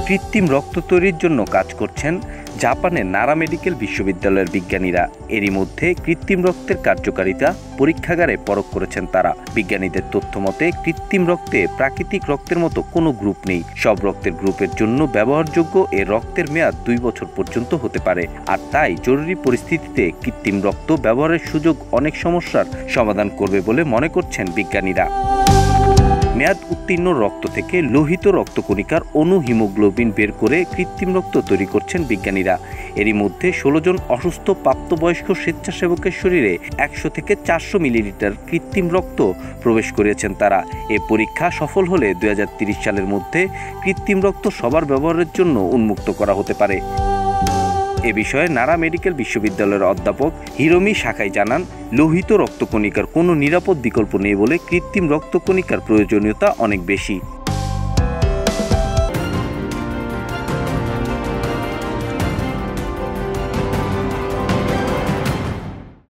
কৃত্রিম রক্ত তৈরির জন্য কাজ করছেন জাপানের নারা মেডিকেল বিশ্ববিদ্যালয়ের বিজ্ঞানীরা। এরই মধ্যে কৃত্রিম রক্তের কার্যকারিতা পরীক্ষাগারে পরখ করেছেন তারা। বিজ্ঞানীদের তথ্য মতে কৃত্রিম রক্তে প্রাকৃতিক রক্তের মতো কোনো গ্রুপ নেই। সব রক্তের গ্রুপের জন্য ব্যবহারযোগ্য এ রক্তের মেয়াদ 2 বছর পর্যন্ত হতে পারে। আর তাই জরুরি পরিস্থিতিতে কৃত্রিম রক্ত ব্যবহারের সুযোগ অনেক সমস্যার সমাধান করবে বলে মনে করছেন বিজ্ঞানীরা। মেয়াদ উত্তীর্ণ রক্ত থেকে লোহিত রক্তকণিকার অণু হিমোগ্লোবিন বের করে কৃত্রিম রক্ত তৈরি করছেন বিজ্ঞানীরা। এরই মধ্যে 16 জন অসুস্থ প্রাপ্তবয়স্ক স্বেচ্ছাসেবকের শরীরে 100 থেকে 400 মিলিলিটার কৃত্রিম রক্ত প্রবেশ করিয়েছেন তারা। এ পরীক্ষা সফল হলে 2030 সালের মধ্যে কৃত্রিম রক্ত সবার ব্যবহারের জন্য উন্মুক্ত করা হতে পারে। এ বিষয়ে নারা মেডিকেল বিশ্ববিদ্যালয়ের অধ্যাপক হিরোমি সাকাই জানান, লোহিত রক্তকণিকার কোনো নিরাপদ বিকল্প নেই বলে কৃত্রিম রক্তকণিকার প্রয়োজনীয়তা অনেক বেশি।